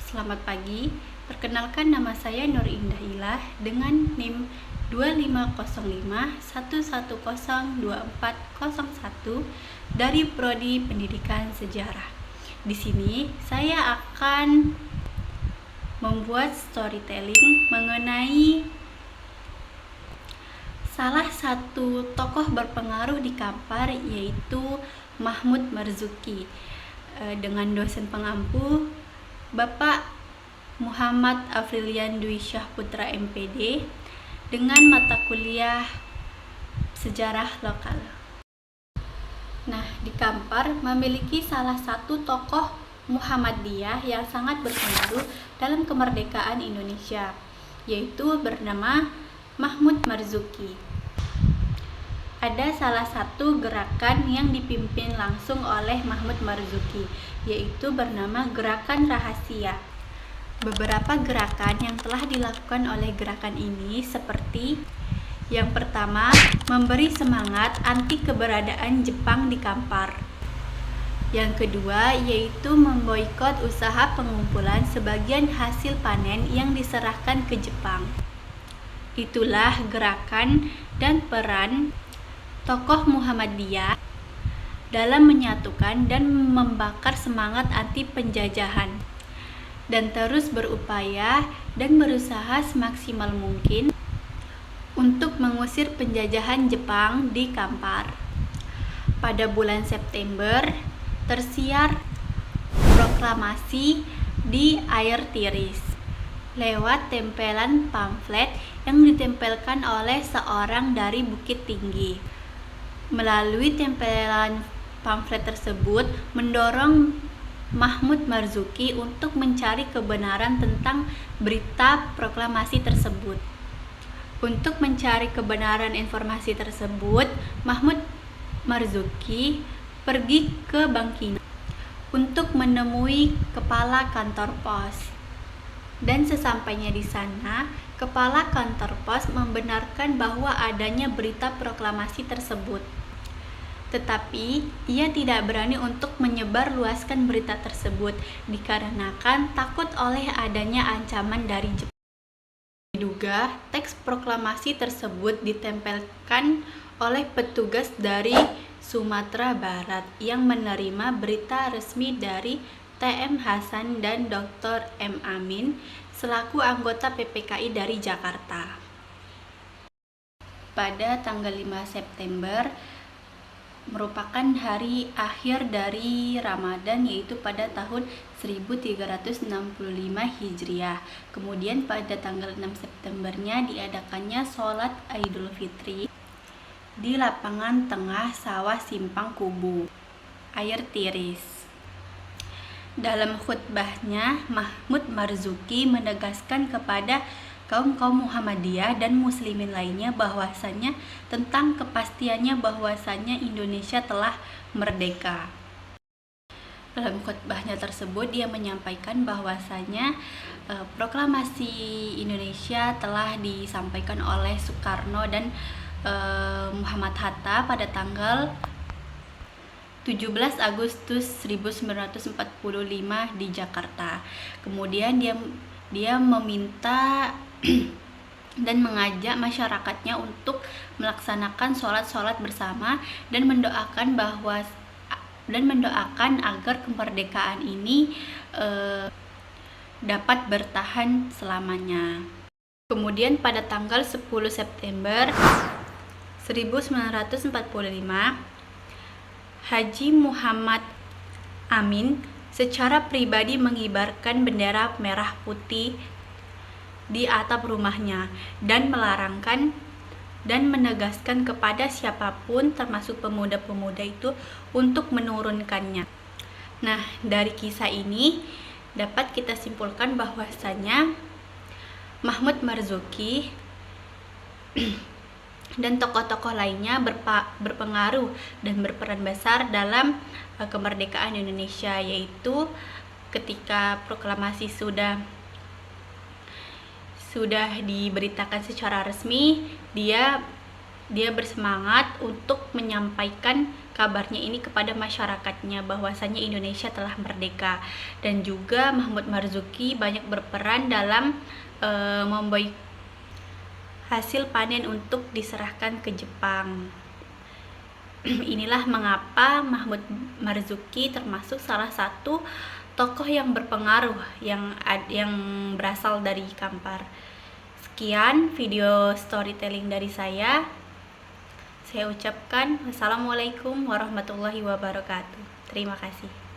Selamat pagi, perkenalkan nama saya Nur Indah Ilah dengan NIM 250511102401 dari Prodi Pendidikan Sejarah. Di sini saya akan membuat storytelling mengenai salah satu tokoh berpengaruh di Kampar, yaitu Mahmud Marzuki, dengan dosen pengampu Bapak Muhammad Afrilian Dwi Syahputra MPD dengan mata kuliah sejarah lokal. Nah, di Kampar memiliki salah satu tokoh Muhammadiyah yang sangat berpengaruh dalam kemerdekaan Indonesia, yaitu bernama Mahmud Marzuki. Ada salah satu gerakan yang dipimpin langsung oleh Mahmud Marzuki, yaitu bernama Gerakan Rahasia. Beberapa gerakan yang telah dilakukan oleh gerakan ini seperti: yang pertama, memberi semangat anti keberadaan Jepang di Kampar. Yang kedua, yaitu memboikot usaha pengumpulan sebagian hasil panen yang diserahkan ke Jepang. Itulah gerakan dan peran tokoh Muhammadiyah dalam menyatukan dan membakar semangat anti penjajahan, dan terus berupaya dan berusaha semaksimal mungkin untuk mengusir penjajahan Jepang di Kampar. Pada bulan September, tersiar proklamasi di air tiris lewat tempelan pamflet yang ditempelkan oleh seorang dari Bukit Tinggi. Melalui tempelan pamflet tersebut mendorong Mahmud Marzuki untuk mencari kebenaran tentang berita proklamasi tersebut. Untuk mencari kebenaran informasi tersebut, Mahmud Marzuki pergi ke Bangkinang untuk menemui kepala kantor pos. Dan sesampainya di sana, kepala kantor pos membenarkan bahwa adanya berita proklamasi tersebut. Tetapi ia tidak berani untuk menyebarluaskan berita tersebut dikarenakan takut oleh adanya ancaman dari Jepang. Diduga teks proklamasi tersebut ditempelkan oleh petugas dari Sumatera Barat yang menerima berita resmi dari T.M. Hasan dan Dr. M. Amin selaku anggota PPKI dari Jakarta. Pada tanggal 5 September merupakan hari akhir dari Ramadan, yaitu pada tahun 1365 Hijriah. Kemudian pada tanggal 6 Septembernya diadakannya sholat Idul Fitri di lapangan tengah sawah Simpang Kubu, air tiris. Dalam khutbahnya, Mahmud Marzuki menegaskan kepada kaum Muhammadiyah dan muslimin lainnya bahwasannya tentang kepastiannya bahwasannya Indonesia telah merdeka. Dalam khutbahnya tersebut dia menyampaikan bahwasannya proklamasi Indonesia telah disampaikan oleh Soekarno dan Muhammad Hatta pada tanggal 17 Agustus 1945 di Jakarta. Kemudian dia meminta dan mengajak masyarakatnya untuk melaksanakan sholat bersama dan mendoakan agar kemerdekaan ini dapat bertahan selamanya. Kemudian pada tanggal 10 September 1945, Haji Muhammad Amin secara pribadi mengibarkan bendera merah putih di atap rumahnya dan melarangkan dan menegaskan kepada siapapun termasuk pemuda-pemuda itu untuk menurunkannya. Nah, dari kisah ini dapat kita simpulkan bahwasanya Mahmud Marzuki dan tokoh-tokoh lainnya berpengaruh dan berperan besar dalam kemerdekaan Indonesia, yaitu ketika proklamasi sudah diberitakan secara resmi, dia dia bersemangat untuk menyampaikan kabarnya ini kepada masyarakatnya bahwasanya Indonesia telah merdeka. Dan juga Mahmud Marzuki banyak berperan dalam membaik hasil panen untuk diserahkan ke Jepang. Inilah mengapa Mahmud Marzuki termasuk salah satu tokoh yang berpengaruh yang berasal dari Kampar. Sekian video storytelling dari saya. Saya ucapkan wassalamualaikum warahmatullahi wabarakatuh. Terima kasih.